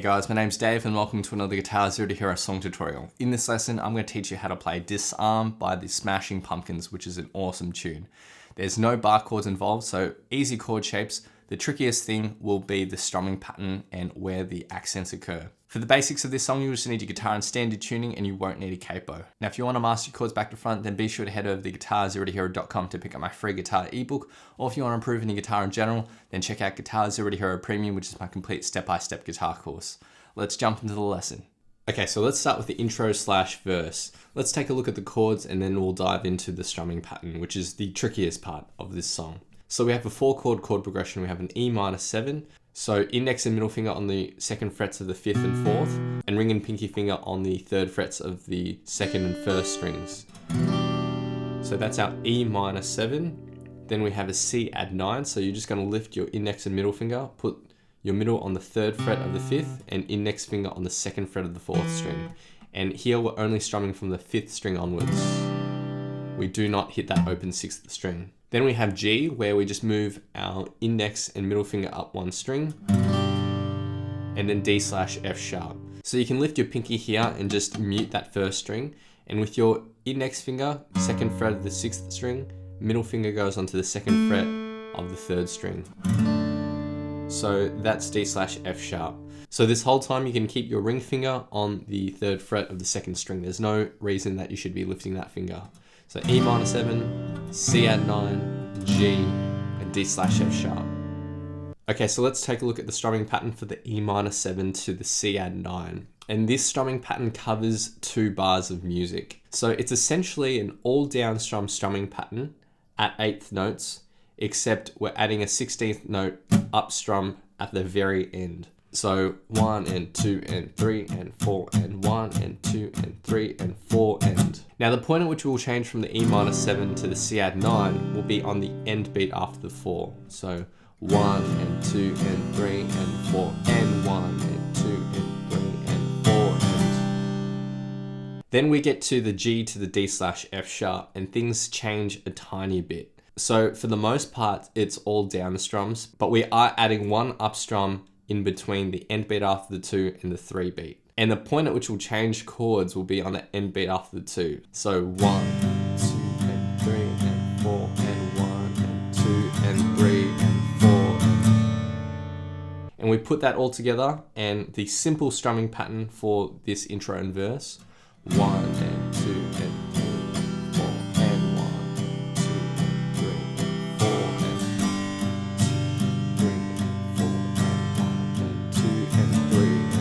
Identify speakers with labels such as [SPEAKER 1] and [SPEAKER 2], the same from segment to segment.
[SPEAKER 1] guys, my name's Dave and welcome to another Guitar Zero to Hero song tutorial. In this lesson, I'm going to teach you how to play Disarm by the Smashing Pumpkins, which is an awesome tune. There's no bar chords involved, so easy chord shapes. The trickiest thing will be the strumming pattern and where the accents occur. For the basics of this song, you just need your guitar in standard tuning and you won't need a capo. Now, if you want to master your chords back to front, then be sure to head over to guitarzerotohero.com to pick up my free guitar ebook. Or if you want to improve in your guitar in general, then check out Guitar Zero to Hero Premium, which is my complete step-by-step guitar course. Let's jump into the lesson. Okay, so let's start with the intro/verse. Let's take a look at the chords and then we'll dive into the strumming pattern, which is the trickiest part of this song. So we have a 4-chord chord progression. We have an E minor 7. So index and middle finger on the 2nd frets of the 5th and 4th, and ring and pinky finger on the 3rd frets of the 2nd and 1st strings. So that's our E minor 7. Then we have a C add 9. So you're just going to lift your index and middle finger, put your middle on the 3rd fret of the 5th, and index finger on the 2nd fret of the 4th string. And here we're only strumming from the 5th string onwards. We do not hit that open 6th string. Then we have G, where we just move our index and middle finger up 1 string, and then D/F sharp. So you can lift your pinky here and just mute that 1st string, and with your index finger, 2nd fret of the 6th string, middle finger goes onto the 2nd fret of the 3rd string. So that's D/F sharp. So this whole time you can keep your ring finger on the 3rd fret of the 2nd string. There's no reason that you should be lifting that finger. So E minor 7, C add 9, G, and D/F sharp. Okay, so let's take a look at the strumming pattern for the E minor 7 to the C add 9. And this strumming pattern covers 2 bars of music. So it's essentially an all down strumming pattern at 8th notes, except we're adding a 16th note up strum at the very end. So 1 and 2 and 3 and 4 and 1 and 2 and 3 and 4 and. Now the point at which we will change from the E minor 7 to the C add 9 will be on the end beat after the 4. So 1 and 2 and 3 and 4 and 1 and 2 and 3 and 4 and. Then we get to the G to the D/F sharp and things change a tiny bit. So for the most part, it's all down strums, but we are adding 1 up strum in between the end beat after the 2 and the 3 beat. And the point at which we'll change chords will be on the end beat after the 2. So 1, 2 and 3 and 4 and 1 and 2 and 3 and 4. And we put that all together and the simple strumming pattern for this intro and verse. 1 and 2 and 3 and 4 and 1 and 2 and 3 and 4 and 2, 3 and 4 and 1 and 2 and 3 and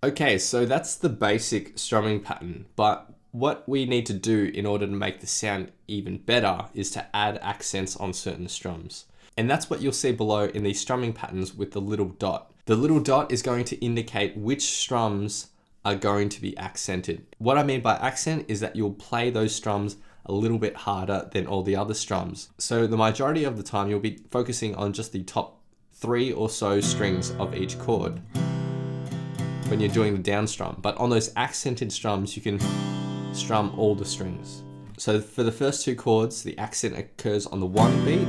[SPEAKER 1] 4. Okay, so that's the basic strumming pattern, but what we need to do in order to make the sound even better is to add accents on certain strums. And that's what you'll see below in these strumming patterns with the little dot. The little dot is going to indicate which strums are going to be accented. What I mean by accent is that you'll play those strums a little bit harder than all the other strums. So the majority of the time you'll be focusing on just the top 3 or so strings of each chord when you're doing the down strum. But on those accented strums, you can strum all the strings. So for the first 2 chords, the accent occurs on the 1 beat,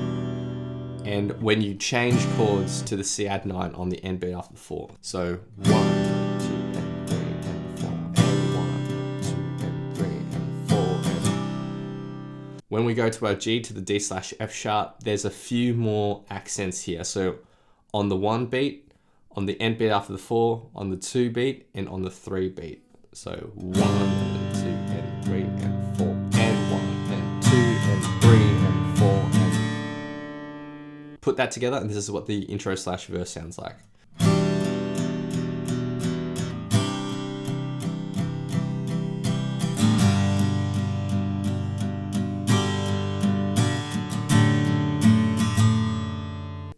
[SPEAKER 1] and when you change chords to the C add 9 on the end beat after the 4. So 1, 2, and 3, and 4, and 1, 2, and 3, and 4, and. When we go to our G to the D/F sharp, there's a few more accents here. So on the 1 beat, on the end beat after the 4, on the 2 beat, and on the 3 beat. So 1 and 2 and 3 and 4 and 1 and 2 and 3 and 4 and. Put that together and this is what the intro/verse sounds like.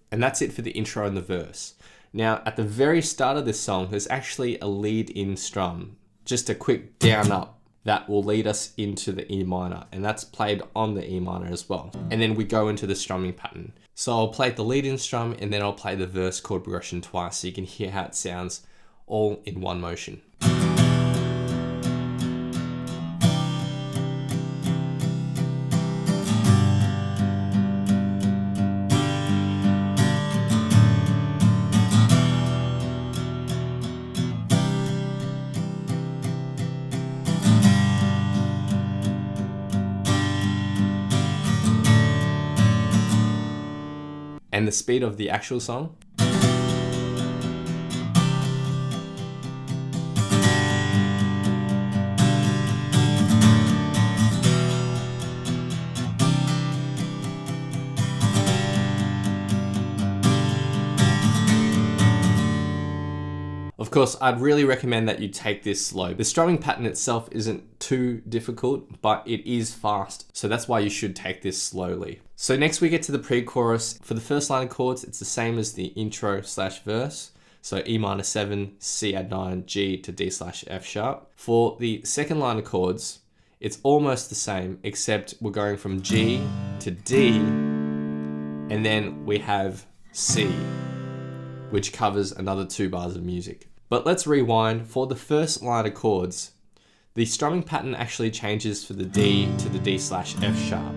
[SPEAKER 1] And that's it for the intro and the verse. Now, at the very start of this song, there's actually a lead-in strum, just a quick down-up that will lead us into the E minor, and that's played on the E minor as well. And then we go into the strumming pattern. So I'll play the lead-in strum, and then I'll play the verse chord progression twice, so you can hear how it sounds all in one motion. and the speed of the actual song. Of course, I'd really recommend that you take this slow. The strumming pattern itself isn't too difficult, but it is fast. So that's why you should take this slowly. So next we get to the pre-chorus. For the first line of chords, it's the same as the intro slash verse. So E minor 7, C add 9, G to D slash F sharp. For the second line of chords, it's almost the same, except we're going from G to D, and then we have C, which covers another 2 bars of music. But let's rewind. For the first line of chords, the strumming pattern actually changes for the D to the D slash F sharp.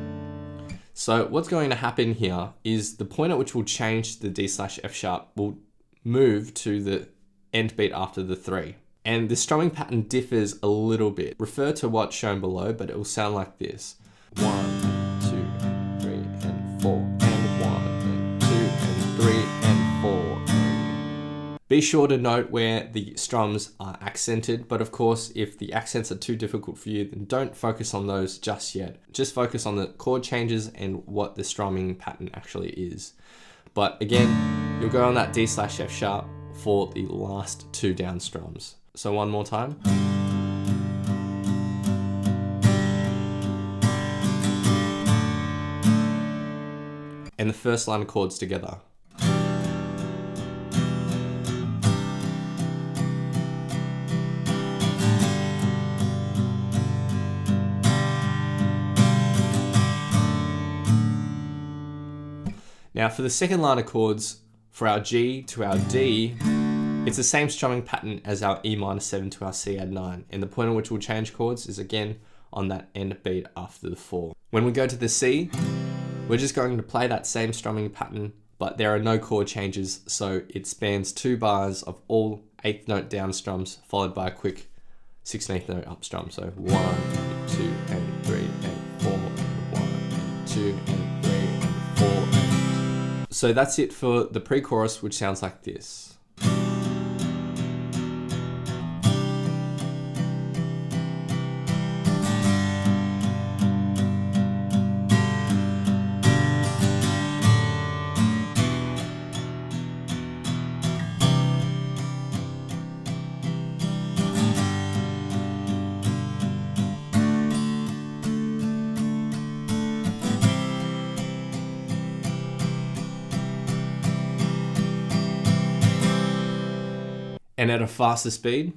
[SPEAKER 1] So what's going to happen here is the point at which we'll change the D slash F sharp will move to the end beat after the 3. And the strumming pattern differs a little bit. Refer to what's shown below, but it will sound like this. 1 and 2 and 3 and 4 and 1 and 2 and 3 and 4. Be sure to note where the strums are accented, but of course, if the accents are too difficult for you, then don't focus on those just yet. Just focus on the chord changes and what the strumming pattern actually is. But again, you'll go on that D slash F sharp for the last 2 down strums. So one more time. And the first line of chords together. Now for the second line of chords, for our G to our D, it's the same strumming pattern as our E minor 7 to our C add 9. And the point at which we'll change chords is again on that end beat after the 4. When we go to the C, we're just going to play that same strumming pattern, but there are no chord changes. So it spans 2 bars of all 8th note down strums, followed by a quick 16th note up strum. So 1 and 2 and 3 and 4 and 1 and 2 and 3 and 4 and... So that's it for the pre-chorus, which sounds like this. And at a faster speed.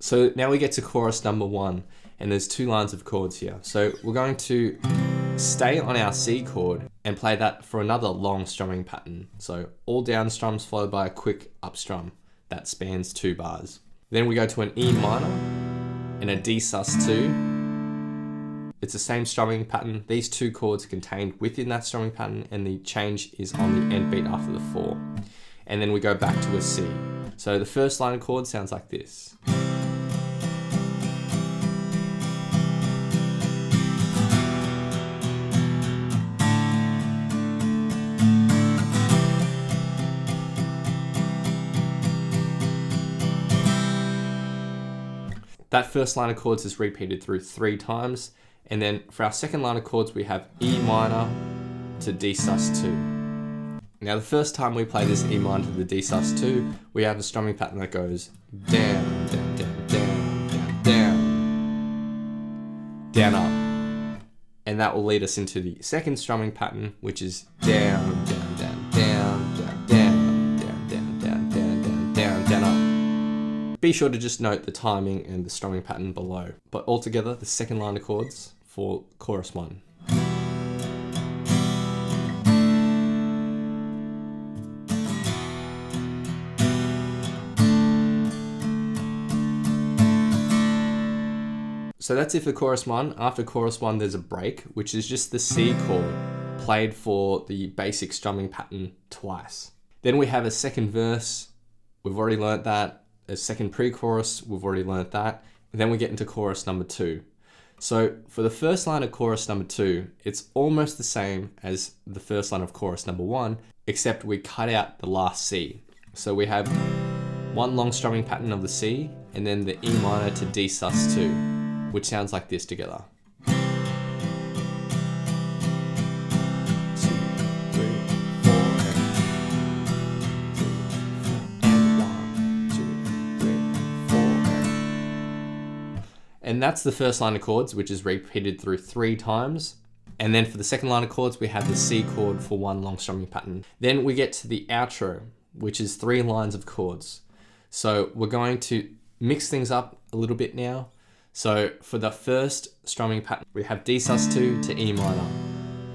[SPEAKER 1] So now we get to chorus number 1, and there's 2 lines of chords here. So we're going to stay on our C chord and play that for another long strumming pattern. So all down strums followed by a quick up strum that spans 2 bars. Then we go to an E minor and a D sus2. It's the same strumming pattern. These 2 chords are contained within that strumming pattern, and the change is on the end beat after the 4. And then we go back to a C. So the first line of chords sounds like this. That first line of chords is repeated through 3 times. And then for our second line of chords, we have E minor to D sus2. Now the first time we play this E minor to the D sus2, we have a strumming pattern that goes down, down, down, down, down, down, down, up. And that will lead us into the second strumming pattern, which is down, down, down, down, down, down, down, down, down, down, down, down, down, up. Be sure to just note the timing and the strumming pattern below. But altogether, the second line of chords for chorus 1. So that's it for chorus 1. After chorus 1, there's a break, which is just the C chord played for the basic strumming pattern twice. Then we have a second verse. We've already learnt that. A second pre-chorus. We've already learnt that. And then we get into chorus number 2. So for the first line of chorus number 2, it's almost the same as the first line of chorus number 1, except we cut out the last C. So we have one long strumming pattern of the C, and then the E minor to D sus2, which sounds like this together. 2, 3, 4, and 1, 2, 3, 4. And that's the first line of chords, which is repeated through 3 times. And then for the second line of chords, we have the C chord for one long strumming pattern. Then we get to the outro, which is 3 lines of chords. So we're going to mix things up a little bit now. So for the first strumming pattern, we have D sus2 to E minor.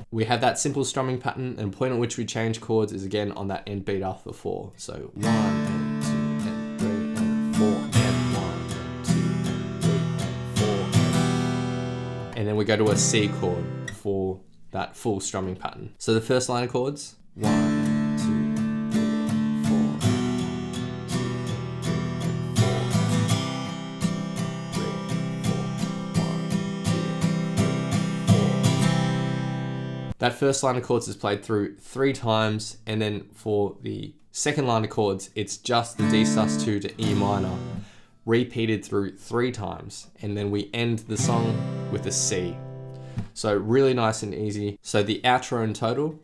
[SPEAKER 1] We have that simple strumming pattern, and the point at which we change chords is again on that end beat after 4. So 1 and 2 and 3 and 4 and 1 and 2 and 3 and 4. And then we go to a C chord for that full strumming pattern. So the first line of chords, 1, 2, that first line of chords is played through 3 times, and then for the second line of chords, it's just the D sus2 to E minor, repeated through 3 times, and then we end the song with a C. So really nice and easy. So the outro in total.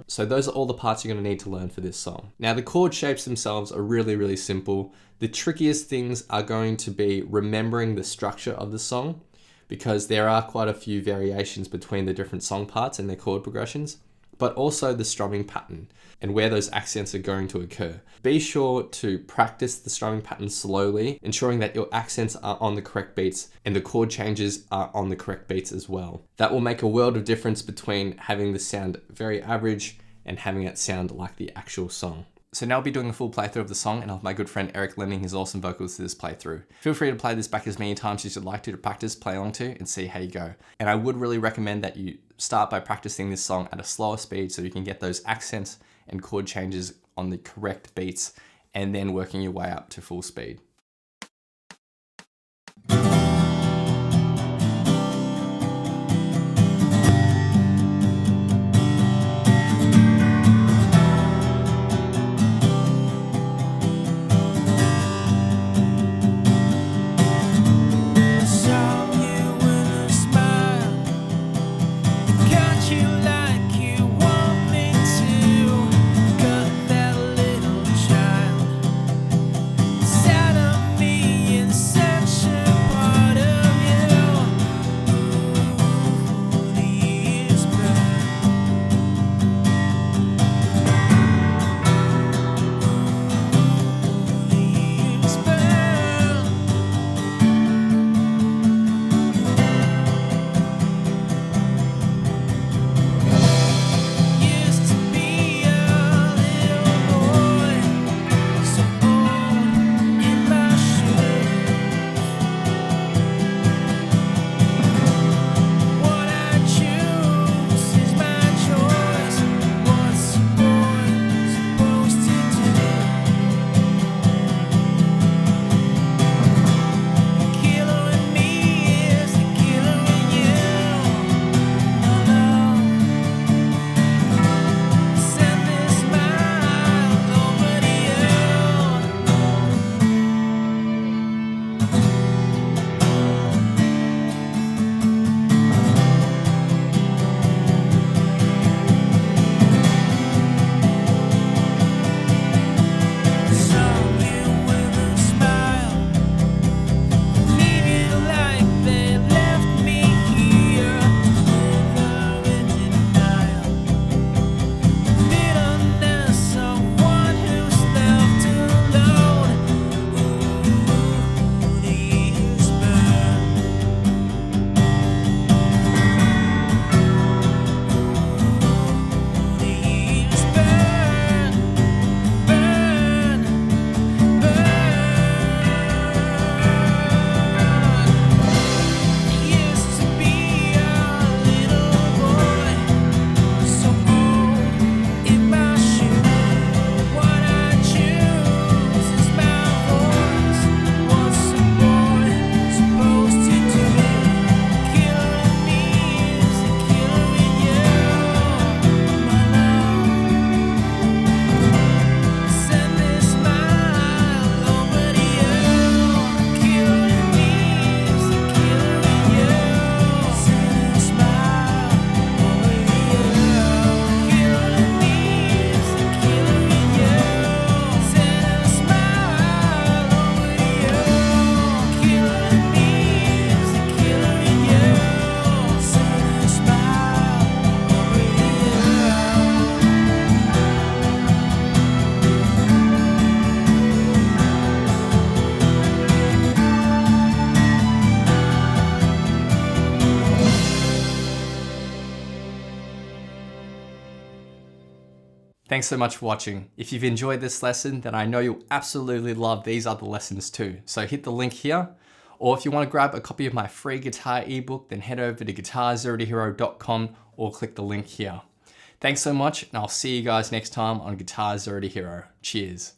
[SPEAKER 1] So those are all the parts you're going to need to learn for this song. Now the chord shapes themselves are really, really simple. The trickiest things are going to be remembering the structure of the song, because there are quite a few variations between the different song parts and their chord progressions, but also the strumming pattern and where those accents are going to occur. Be sure to practice the strumming pattern slowly, ensuring that your accents are on the correct beats and the chord changes are on the correct beats as well. That will make a world of difference between having the sound very average and having it sound like the actual song. So now I'll be doing a full playthrough of the song, and I'll have my good friend Eric lending his awesome vocals to this playthrough. Feel free to play this back as many times as you'd like to practice, play along to, and see how you go. And I would really recommend that you start by practicing this song at a slower speed so you can get those accents and chord changes on the correct beats, and then working your way up to full speed.
[SPEAKER 2] Shadow
[SPEAKER 1] Thanks so much for watching. If you've enjoyed this lesson, then I know you'll absolutely love these other lessons too. So hit the link here. Or if you want to grab a copy of my free guitar ebook, then head over to guitarzerotohero.com or click the link here. Thanks so much, and I'll see you guys next time on Guitar Zero to Hero. Cheers.